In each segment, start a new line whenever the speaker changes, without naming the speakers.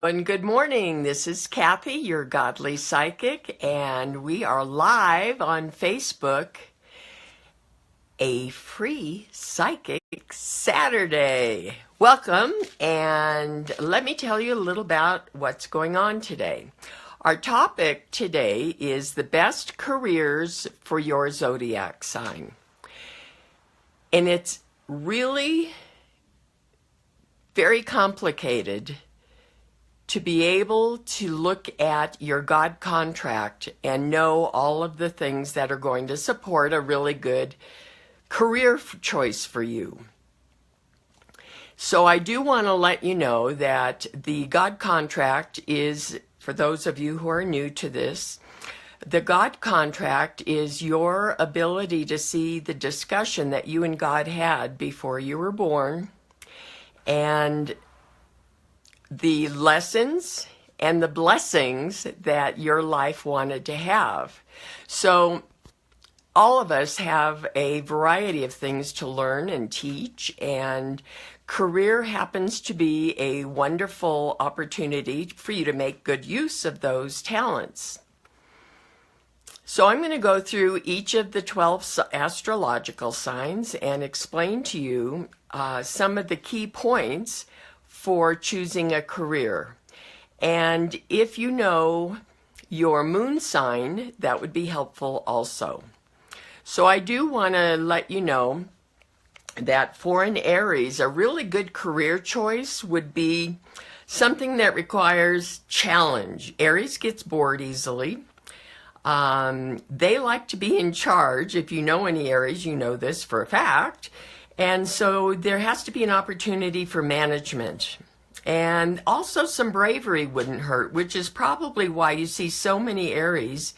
And good morning. This is Kathy, your godly psychic, and we are live on Facebook, a free psychic Saturday. Welcome, and let me tell you a little about what's going on today. Our topic today is the best careers for your zodiac sign. And it's really very complicated to be able to look at your God contract and know all of the things that are going to support a really good career choice for you. So I do want to let you know that the God contract is, for those of you who are new to this, the God contract is your ability to see the discussion that you and God had before you were born, and the lessons and the blessings that your life wanted to have. So all of us have a variety of things to learn and teach, and career happens to be a wonderful opportunity for you to make good use of those talents. So I'm going to go through each of the 12 astrological signs and explain to you some of the key points for choosing a career. And if you know your moon sign, that would be helpful also. So I do want to let you know that for an Aries, a really good career choice would be something that requires challenge. Aries gets bored easily. They like to be in charge. If you know any Aries, you know this for a fact. And so there has to be an opportunity for management. And also some bravery wouldn't hurt, which is probably why you see so many Aries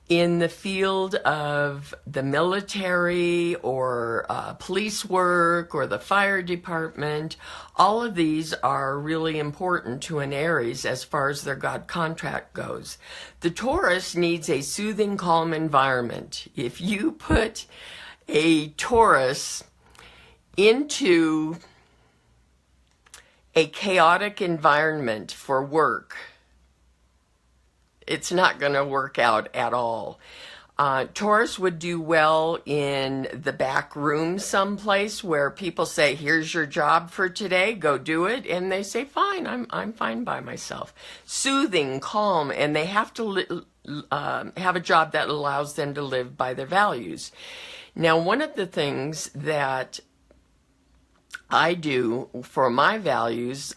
in the field of the military or police work or the fire department. All of these are really important to an Aries as far as their God contract goes. The Taurus needs a soothing, calm environment. If you put a Taurus into a chaotic environment for work, it's not going to work out at all. Taurus would do well in the back room someplace where people say, here's your job for today, go do it. And they say, fine, I'm fine by myself. Soothing, calm, and they have to have a job that allows them to live by their values. Now, one of the things that I do for my values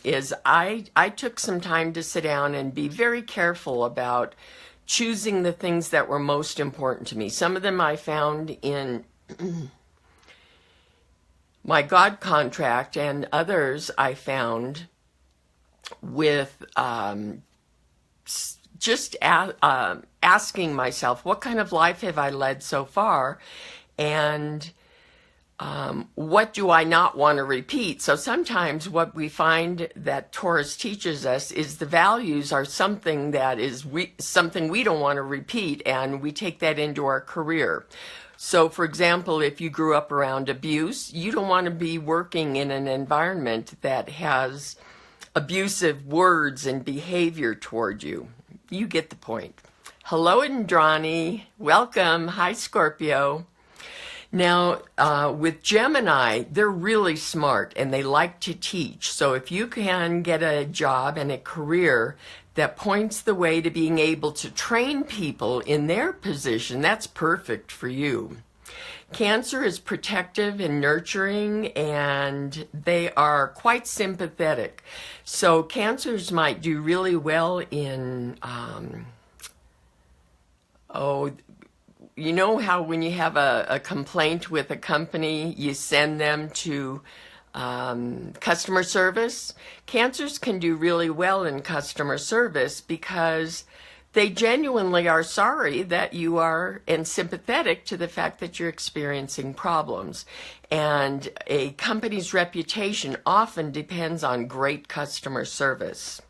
is I took some time to sit down and be very careful about choosing the things that were most important to me. Some of them I found in my God contract, and others I found with just asking myself, what kind of life have I led so far? And what do I not want to repeat? So sometimes what we find that Taurus teaches us is the values are something that is something we don't want to repeat, and we take that into our career. So for example, if you grew up around abuse, you don't want to be working in an environment that has abusive words and behavior toward you. You get the point. Hello, Indrani. Welcome. Hi, Scorpio. Now, with Gemini, they're really smart and they like to teach. So if you can get a job and a career that points the way to being able to train people in their position, that's perfect for you. Cancer is protective and nurturing, and they are quite sympathetic. So Cancers might do really well in, you know how when you have a complaint with a company, you send them to customer service? Cancers can do really well in customer service because they genuinely are sorry that you are, and sympathetic to the fact that you're experiencing problems. And a company's reputation often depends on great customer service.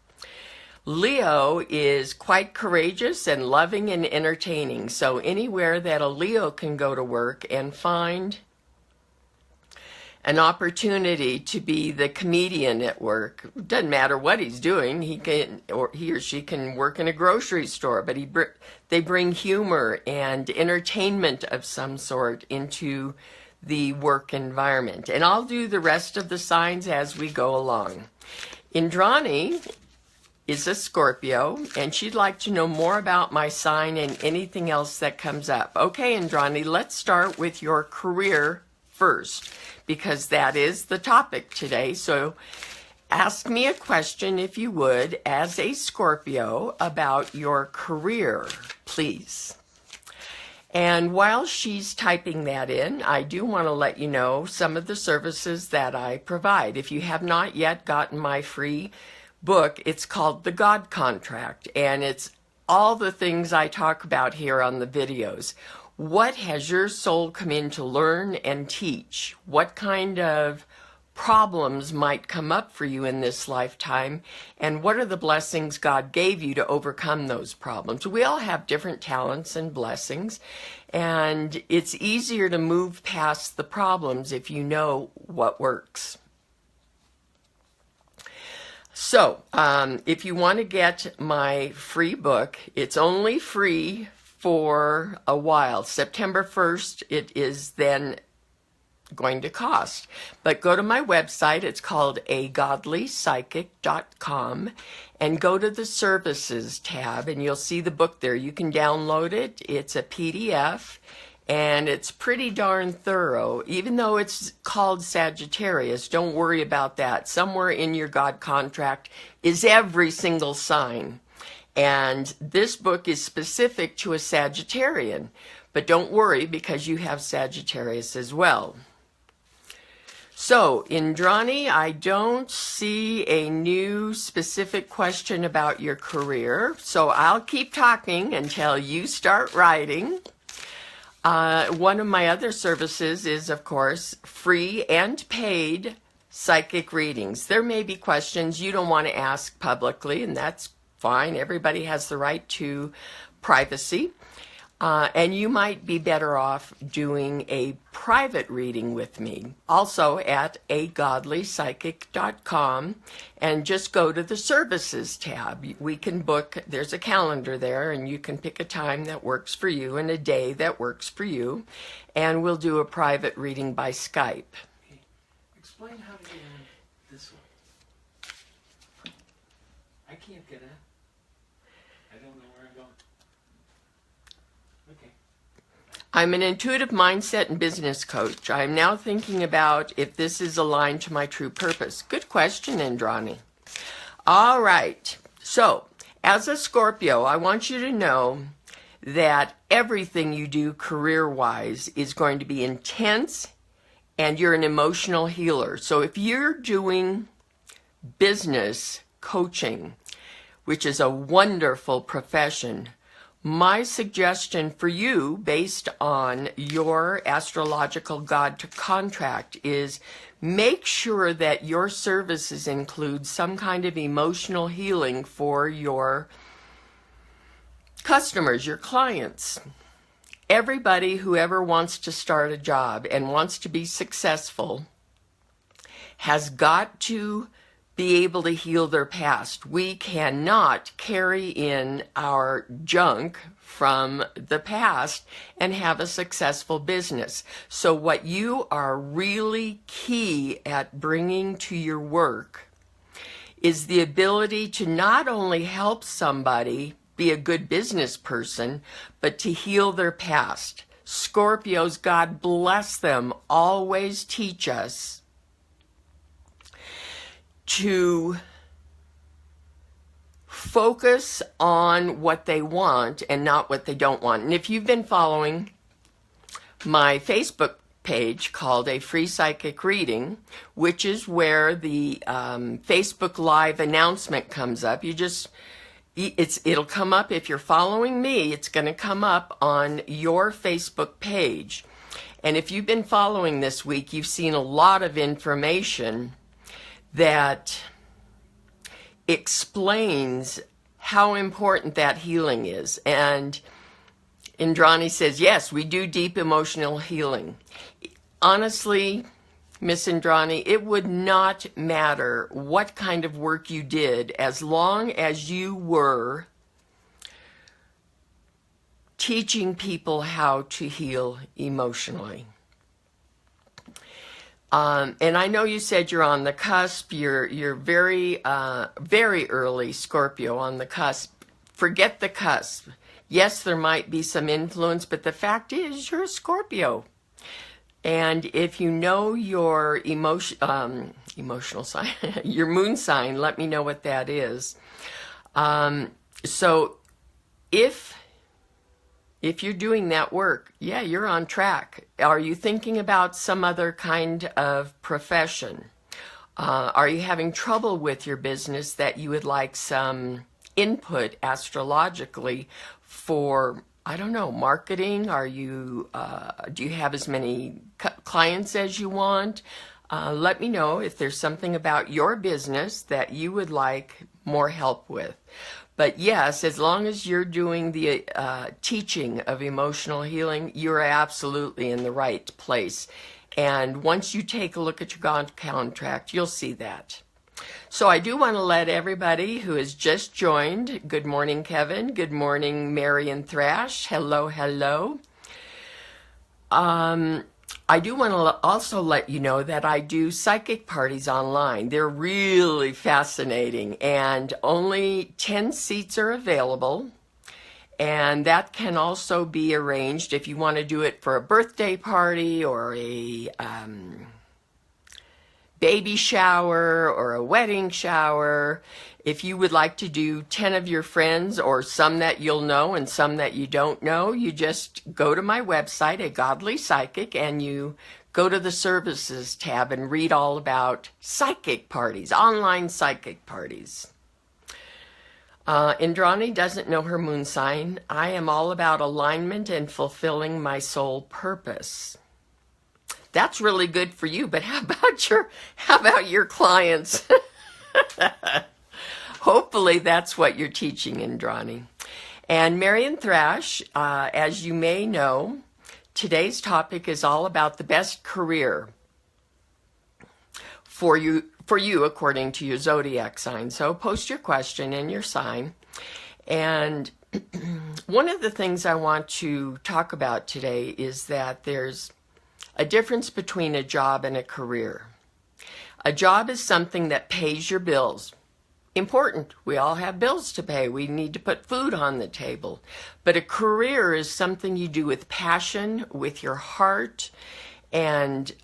Leo is quite courageous and loving and entertaining. So anywhere that a Leo can go to work and find an opportunity to be the comedian at work. Doesn't matter what he's doing. He or she can work in a grocery store, but they bring humor and entertainment of some sort into the work environment. And I'll do the rest of the signs as we go along. Indrani is a Scorpio, and she'd like to know more about my sign and anything else that comes up. Okay, Indrani, let's start with your career first, because that is the topic today. So ask me a question, if you would, as a Scorpio about your career, please. And while she's typing that in, I do want to let you know some of the services that I provide. If you have not yet gotten my free book, it's called The God Contract, and it's all the things I talk about here on the videos. What has your soul come in to learn and teach? What kind of problems might come up for you in this lifetime, and what are the blessings God gave you to overcome those problems? We all have different talents and blessings, and it's easier to move past the problems if you know what works. So, if you want to get my free book, it's only free for a while. September 1st, it is then going to cost. But go to my website, it's called agodlypsychic.com, and go to the services tab, and you'll see the book there. You can download it. It's a PDF, and it's pretty darn thorough. Even though it's called Sagittarius, don't worry about that. Somewhere in your God contract is every single sign. And this book is specific to a Sagittarian. But don't worry, because you have Sagittarius as well. So, Indrani, I don't see a new specific question about your career. So I'll keep talking until you start writing. One of my other services is, of course, free and paid psychic readings. There may be questions you don't want to ask publicly, and that's fine. Everybody has the right to privacy. And you might be better off doing a private reading with me. Also at agodlypsychic.com, and just go to the services tab. We can book, there's a calendar there, and you can pick a time that works for you and a day that works for you, and we'll do a private reading by Skype.
Okay. Explain how to get in this one. I can't get in. I don't know where I'm going. Okay.
I'm an intuitive mindset and business coach. I'm now thinking about if this is aligned to my true purpose. Good question, Indrani. All right. So, as a Scorpio, I want you to know that everything you do career-wise is going to be intense, and you're an emotional healer. So if you're doing business coaching, which is a wonderful profession, my suggestion for you, based on your astrological God contract, is make sure that your services include some kind of emotional healing for your customers, your clients. Everybody who ever wants to start a job and wants to be successful has got to be able to heal their past. We cannot carry in our junk from the past and have a successful business. So what you are really key at bringing to your work is the ability to not only help somebody be a good business person, but to heal their past. Scorpios, God bless them, always teach us to focus on what they want and not what they don't want. And if you've been following my Facebook page called A Free Psychic Reading, which is where the Facebook Live announcement comes up, it'll come up if you're following me. It's going to come up on your Facebook page. And if you've been following this week, you've seen a lot of information that explains how important that healing is. And Indrani says, yes, we do deep emotional healing. Honestly, Miss Indrani, it would not matter what kind of work you did as long as you were teaching people how to heal emotionally. And I know you said you're on the cusp. You're very, very early Scorpio on the cusp. Forget the cusp. Yes, there might be some influence, but the fact is you're a Scorpio. And if you know your emotional sign, your moon sign, let me know what that is. So if you're doing that work, yeah, you're on track. Are you thinking about some other kind of profession? Are you having trouble with your business that you would like some input astrologically for, I don't know, marketing? Are you, do you have as many clients as you want? Let me know if there's something about your business that you would like more help with. But yes, as long as you're doing the teaching of emotional healing, you're absolutely in the right place. And once you take a look at your God contract, you'll see that. So I do want to let everybody who has just joined, good morning, Kevin. Good morning, Marion Thrash. Hello, hello. I do want to also let you know that I do psychic parties online. They're really fascinating, and only 10 seats are available. And that can also be arranged if you want to do it for a birthday party or a baby shower or a wedding shower. If you would like to do 10 of your friends, or some that you'll know and some that you don't know, you just go to my website, A Godly Psychic, and you go to the services tab and read all about psychic parties, online psychic parties. Indrani doesn't know her moon sign. I am all about alignment and fulfilling my soul purpose. That's really good for you, but how about your clients? Hopefully that's what you're teaching, Indrani. And Marion Thrash, as you may know, today's topic is all about the best career for you according to your zodiac sign. So post your question and your sign. And one of the things I want to talk about today is that there's a difference between a job and a career. A job is something that pays your bills. Important. We all have bills to pay. We need to put food on the table. But a career is something you do with passion, with your heart, and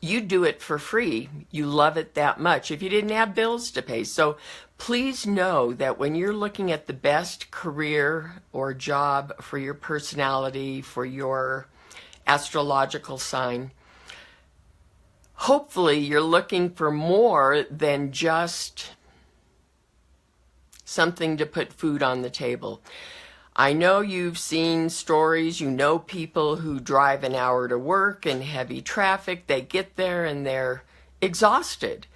you do it for free. You love it that much if you didn't have bills to pay. So please know that when you're looking at the best career or job for your personality, for your astrological sign, hopefully you're looking for more than just something to put food on the table. I know you've seen stories, you know people who drive an hour to work in heavy traffic. They get there and they're exhausted.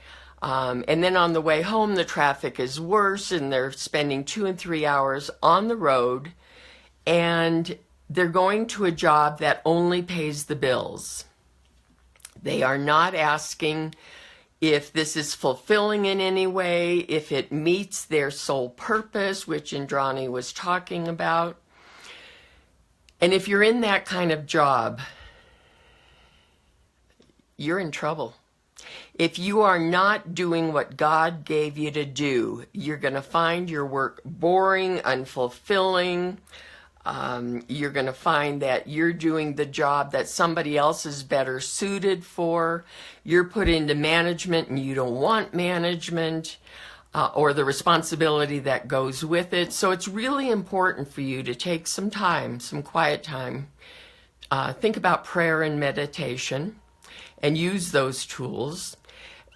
And then on the way home, the traffic is worse and they're spending 2 and 3 hours on the road, and they're going to a job that only pays the bills. They are not asking if this is fulfilling in any way, if it meets their soul purpose, which Indrani was talking about. And if you're in that kind of job, you're in trouble. If you are not doing what God gave you to do, you're going to find your work boring, unfulfilling. You're going to find that you're doing the job that somebody else is better suited for. You're put into management and you don't want management or the responsibility that goes with it. So it's really important for you to take some time, some quiet time. Think about prayer and meditation and use those tools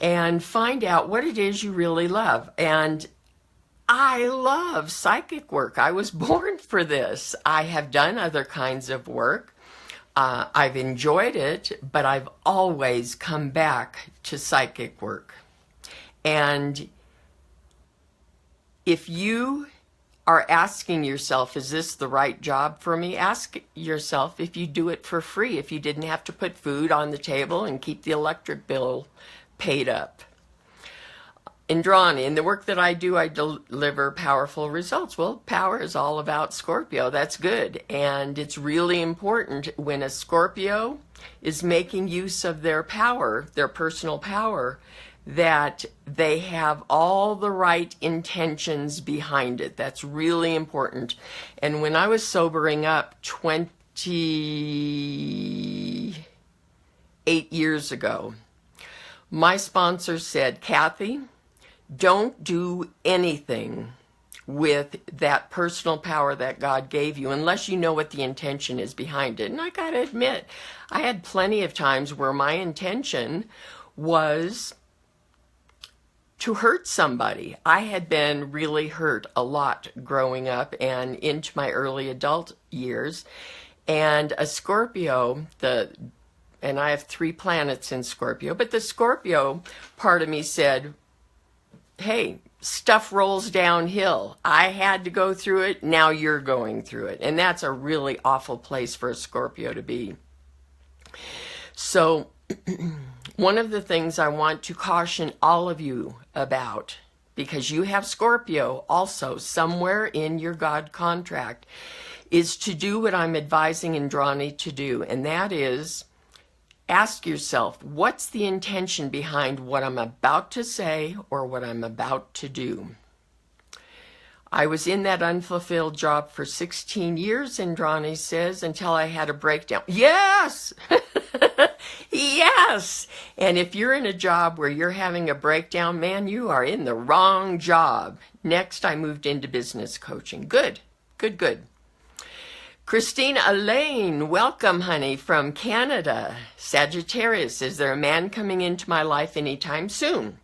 and find out what it is you really love. And I love psychic work. I was born for this. I have done other kinds of work. I've enjoyed it, but I've always come back to psychic work. And if you are asking yourself, is this the right job for me? Ask yourself if you do it for free, if you didn't have to put food on the table and keep the electric bill paid up. Indrani, in the work that I do, I deliver powerful results. Well, power is all about Scorpio. That's good. And it's really important when a Scorpio is making use of their power, their personal power, that they have all the right intentions behind it. That's really important. And when I was sobering up 28 years ago, my sponsor said, Kathy, don't do anything with that personal power that God gave you unless you know what the intention is behind it. And I gotta admit, I had plenty of times where my intention was to hurt somebody. I had been really hurt a lot growing up and into my early adult years. And a Scorpio, and I have 3 planets in Scorpio, but the Scorpio part of me said, hey, stuff rolls downhill. I had to go through it. Now you're going through it. And that's a really awful place for a Scorpio to be. So one of the things I want to caution all of you about, because you have Scorpio also somewhere in your God contract, is to do what I'm advising Indrani to do. And that is, ask yourself, what's the intention behind what I'm about to say or what I'm about to do? I was in that unfulfilled job for 16 years, Indrani says, until I had a breakdown. Yes! Yes! And if you're in a job where you're having a breakdown, man, you are in the wrong job. Next, I moved into business coaching. Good, good, good. Christina Elaine, welcome, honey, from Canada. Sagittarius, is there a man coming into my life anytime soon?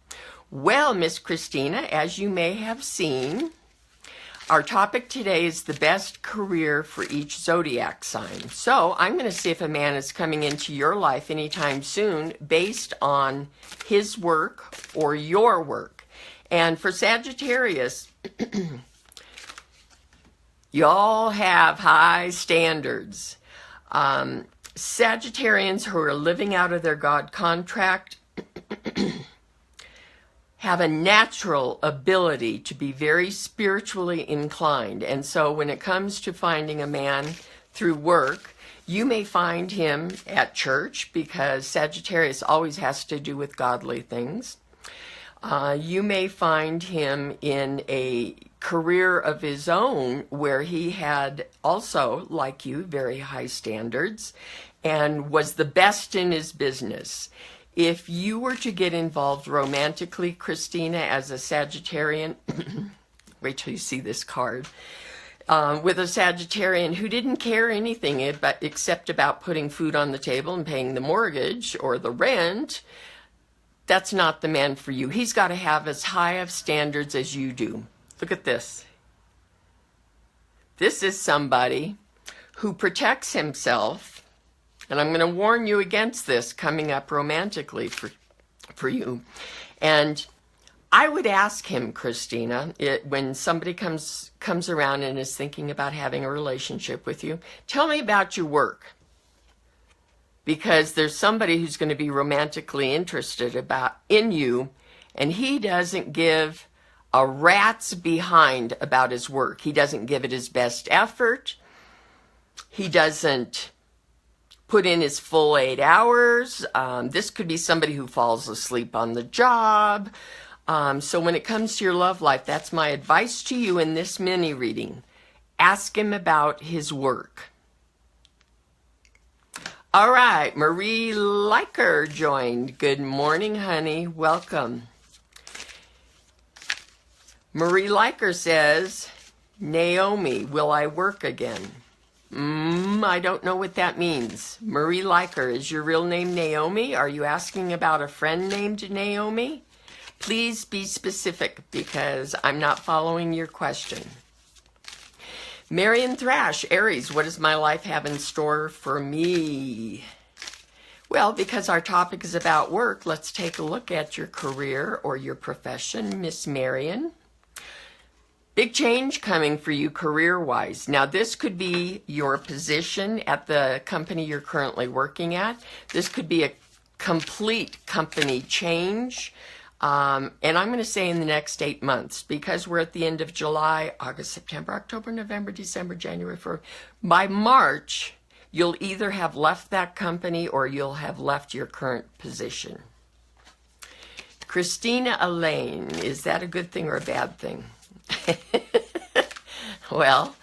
Well, Miss Christina, as you may have seen, our topic today is the best career for each zodiac sign. So I'm going to see if a man is coming into your life anytime soon based on his work or your work. And for Sagittarius, y'all have high standards. Sagittarians who are living out of their God contract have a natural ability to be very spiritually inclined. And so when it comes to finding a man through work, you may find him at church because Sagittarius always has to do with godly things. You may find him in a career of his own where he had also, like you, very high standards and was the best in his business. If you were to get involved romantically, Christina, as a Sagittarian, wait till you see this card, with a Sagittarian who didn't care anything except about putting food on the table and paying the mortgage or the rent, that's not the man for you. He's got to have as high of standards as you do. Look at this. This is somebody who protects himself. And I'm going to warn you against this coming up romantically for you. And I would ask him, Christina, when somebody comes around and is thinking about having a relationship with you, tell me about your work. Because there's somebody who's going to be romantically interested in you, and he doesn't give a rat's behind about his work. He doesn't give it his best effort. He doesn't put in his full 8 hours. This could be somebody who falls asleep on the job. So when it comes to your love life, that's my advice to you in this mini reading. Ask him about his work. All right, Marie Liker joined. Good morning, honey. Welcome. Marie Liker says, Naomi, will I work again? I don't know what that means. Marie Liker, is your real name Naomi? Are you asking about a friend named Naomi? Please be specific because I'm not following your question. Marion Thrash, Aries, what does my life have in store for me? Well, because our topic is about work, let's take a look at your career or your profession, Miss Marion. Big change coming for you career-wise. Now, this could be your position at the company you're currently working at. This could be a complete company change. And I'm going to say in the next 8 months, because we're at the end of July, August, September, October, November, December, January, February. By March, you'll either have left that company or you'll have left your current position. Christina Elaine, is that a good thing or a bad thing? Well,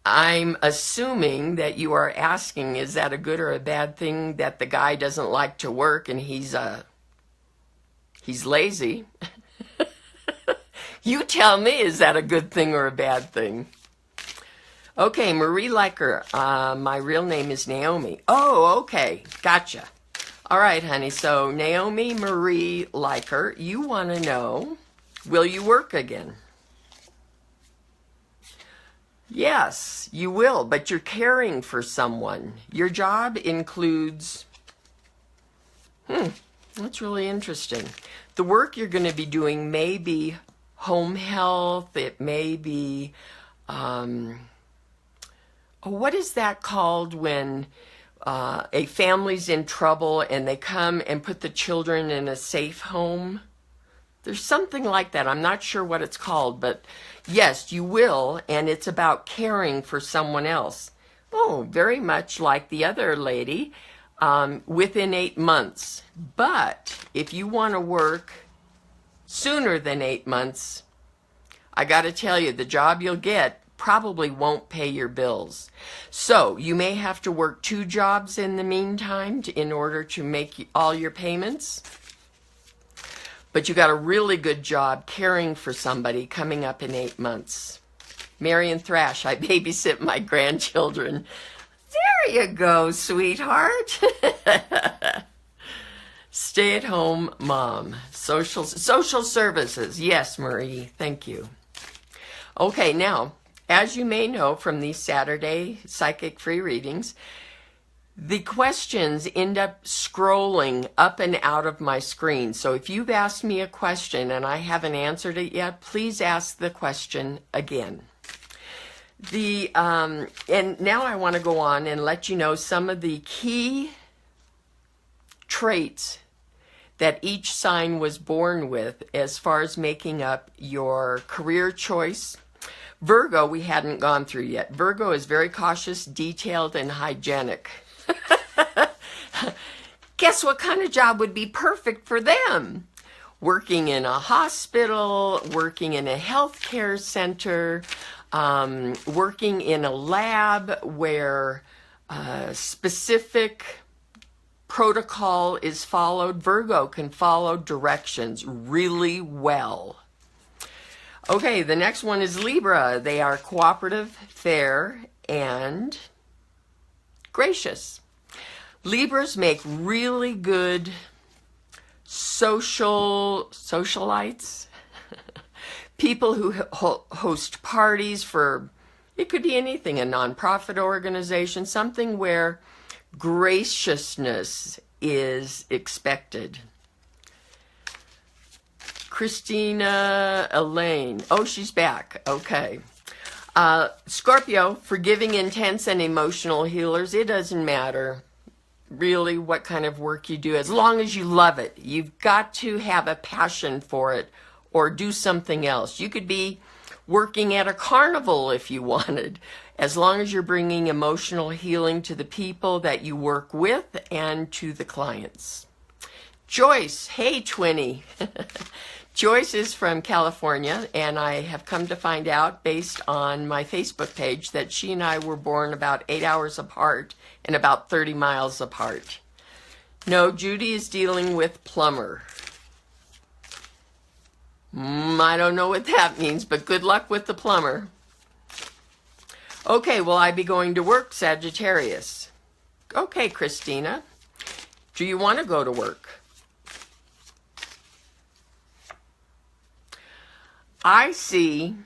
I'm assuming that you are asking, is that a good or a bad thing that the guy doesn't like to work and he's lazy? You tell me, is that a good thing or a bad thing? Okay, Marie Leiker. My real name is Naomi. Oh, okay. Gotcha. All right, honey. So Naomi Marie Leiker, you want to know, will you work again? Yes, you will, but you're caring for someone. Your job includes, that's really interesting. The work you're going to be doing may be home health. It may be, what is that called when a family's in trouble and they come and put the children in a safe home? There's something like that. I'm not sure what it's called, but yes, you will, and it's about caring for someone else. Oh, very much like the other lady, within 8 months. But if you want to work sooner than 8 months, I got to tell you, the job you'll get probably won't pay your bills. So you may have to work 2 jobs in the meantime in order to make all your payments. But you got a really good job caring for somebody coming up in 8 months. Marion Thrash, I babysit my grandchildren. There you go, sweetheart. Stay-at-home mom. Social services. Yes, Marie, thank you. Okay, now, as you may know from these Saturday psychic free readings, the questions end up scrolling up and out of my screen. So if you've asked me a question and I haven't answered it yet, please ask the question again. And now I want to go on and let you know some of the key traits that each sign was born with as far as making up your career choice. Virgo, we hadn't gone through yet. Virgo is very cautious, detailed, and hygienic. Guess what kind of job would be perfect for them? Working in a hospital, working in a healthcare center, working in a lab where specific protocol is followed. Virgo can follow directions really well. Okay, the next one is Libra. They are cooperative, fair, and gracious. Libras make really good socialites. People who host parties for, it could be anything, a nonprofit organization, something where graciousness is expected. Christina Elaine. Oh, she's back. Okay. Scorpio, forgiving, intense, and emotional healers. It doesn't matter really what kind of work you do, as long as you love it. You've got to have a passion for it or do something else. You could be working at a carnival if you wanted, as long as you're bringing emotional healing to the people that you work with and to the clients. Joyce, hey, Twinny. Joyce is from California, and I have come to find out based on my Facebook page that she and I were born about 8 hours apart and about 30 miles apart. No, Judy is dealing with plumber. I don't know what that means, but good luck with the plumber. Okay, will I be going to work, Sagittarius? Okay, Christina. Do you want to go to work? I see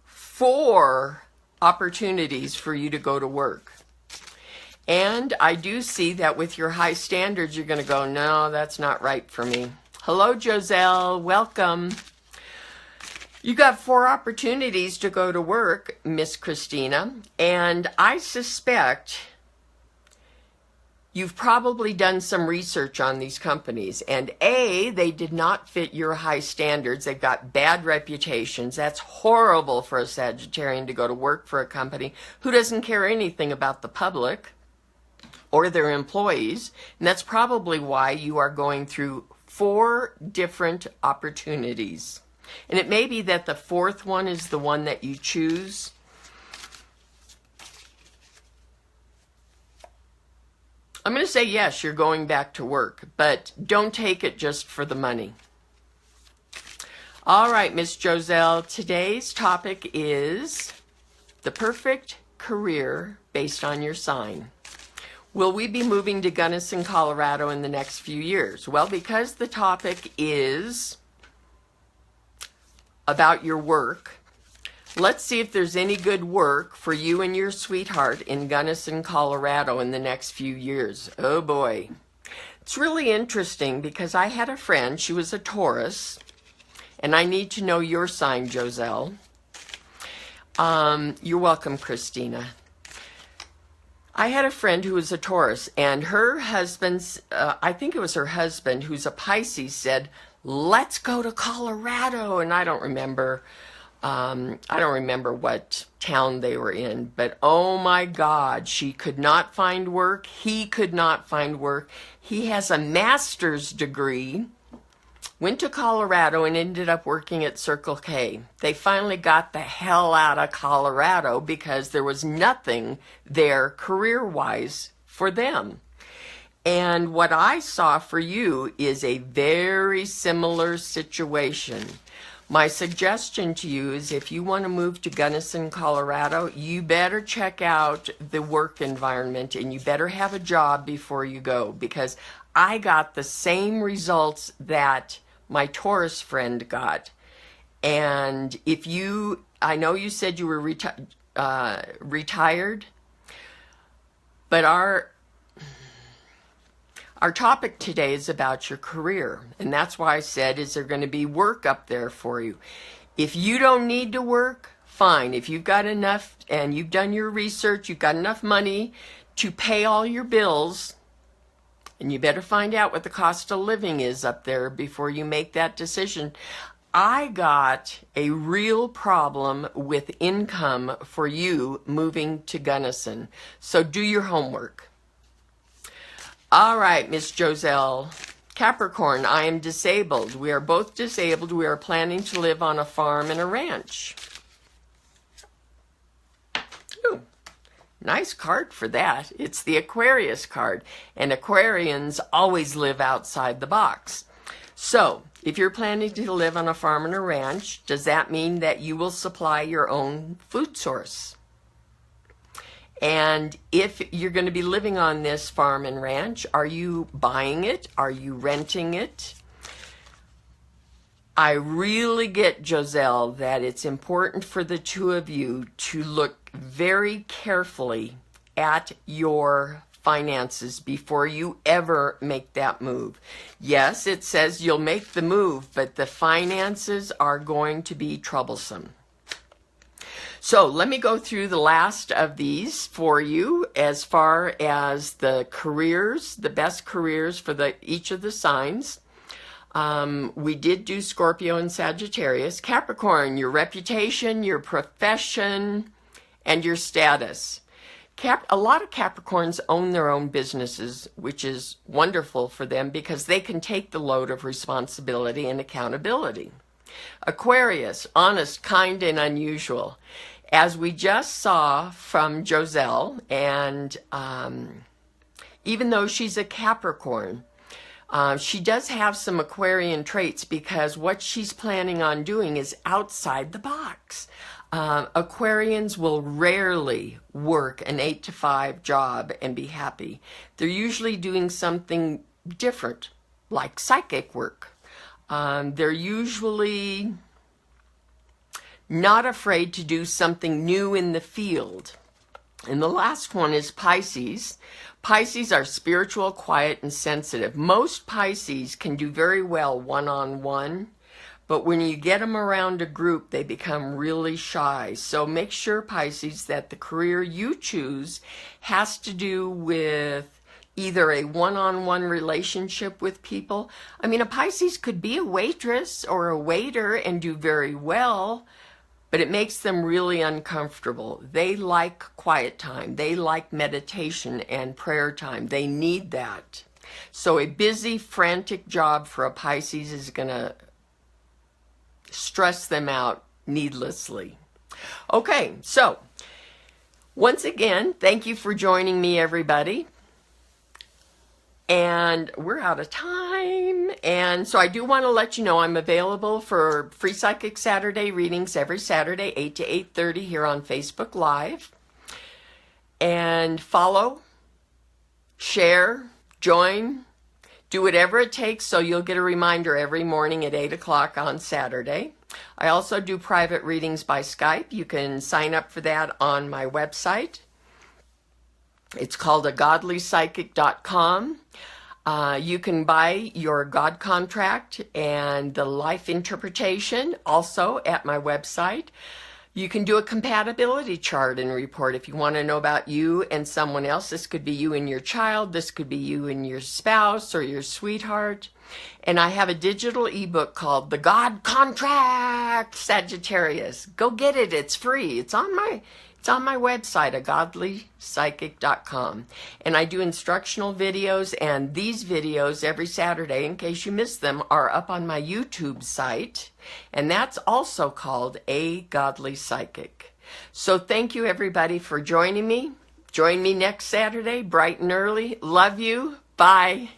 4 opportunities for you to go to work. And I do see that with your high standards, you're going to go, no, that's not right for me. Hello, Joselle. Welcome. You got 4 opportunities to go to work, Miss Christina, and I suspect you've probably done some research on these companies, and A, they did not fit your high standards. They've got bad reputations. That's horrible for a Sagittarian to go to work for a company who doesn't care anything about the public or their employees, and that's probably why you are going through 4 different opportunities. And it may be that the 4th one is the one that you choose. I'm going to say yes, you're going back to work, but don't take it just for the money. All right, Miss Joselle, today's topic is the perfect career based on your sign. Will we be moving to Gunnison, Colorado in the next few years? Well, because the topic is about your work, let's see if there's any good work for you and your sweetheart in Gunnison, Colorado in the next few years. Oh boy. It's really interesting because I had a friend, she was a Taurus, and I need to know your sign, Joselle. You're welcome, Christina. I had a friend who was a Taurus, and her husband's, I think it was her husband, who's a Pisces, said, let's go to Colorado. And I don't remember what town they were in, but oh my God, she could not find work. He could not find work. He has a master's degree, went to Colorado and ended up working at Circle K. They finally got the hell out of Colorado because there was nothing there career-wise for them. And what I saw for you is a very similar situation. My suggestion to you is if you want to move to Gunnison, Colorado, you better check out the work environment and you better have a job before you go, because I got the same results that my Taurus friend got. And if you, I know you said you were retired, but our topic today is about your career, and that's why I said, is there going to be work up there for you? If you don't need to work, fine. If you've got enough and you've done your research, you've got enough money to pay all your bills, and you better find out what the cost of living is up there before you make that decision. I got a real problem with income for you moving to Gunnison, so do your homework. All right, Miss Joselle. Capricorn, I am disabled. We are both disabled. We are planning to live on a farm and a ranch. Ooh, nice card for that. It's the Aquarius card. And Aquarians always live outside the box. So, if you're planning to live on a farm and a ranch, does that mean that you will supply your own food source? And if you're going to be living on this farm and ranch, are you buying it? Are you renting it? I really get, Joselle, that it's important for the two of you to look very carefully at your finances before you ever make that move. Yes, it says you'll make the move, but the finances are going to be troublesome. So let me go through the last of these for you as far as the careers, the best careers for each of the signs. We did do Scorpio and Sagittarius. Capricorn, your reputation, your profession, and your status. A lot of Capricorns own their own businesses, which is wonderful for them because they can take the load of responsibility and accountability. Aquarius, honest, kind, and unusual. As we just saw from Joselle, and even though she's a Capricorn, she does have some Aquarian traits because what she's planning on doing is outside the box. Aquarians will rarely work an 8-to-5 job and be happy. They're usually doing something different, like psychic work. They're usually not afraid to do something new in the field. And the last one is Pisces. Pisces are spiritual, quiet, and sensitive. Most Pisces can do very well one-on-one, But when you get them around a group, they become really shy. So make sure, Pisces, that the career you choose has to do with either a one-on-one relationship with people. I mean, a Pisces could be a waitress or a waiter and do very well, but it makes them really uncomfortable. They like quiet time. They like meditation and prayer time. They need that. So a busy, frantic job for a Pisces is going to stress them out needlessly. Okay, so once again, thank you for joining me, everybody. And we're out of time. And so I do want to let you know I'm available for free Psychic Saturday readings every Saturday, 8 to 8:30 here on Facebook Live. And follow, share, join, do whatever it takes so you'll get a reminder every morning at 8 o'clock on Saturday. I also do private readings by Skype. You can sign up for that on my website. It's called agodlypsychic.com. You can buy your God contract and the life interpretation also at my website. You can do a compatibility chart and report if you want to know about you and someone else. This could be you and your child. This could be you and your spouse or your sweetheart. And I have a digital ebook called The God Contract, Sagittarius. Go get it. It's free. It's on my website, agodlypsychic.com. And I do instructional videos, and these videos every Saturday, in case you miss them, are up on my YouTube site. And that's also called A Godly Psychic. So thank you, everybody, for joining me. Join me next Saturday, bright and early. Love you. Bye.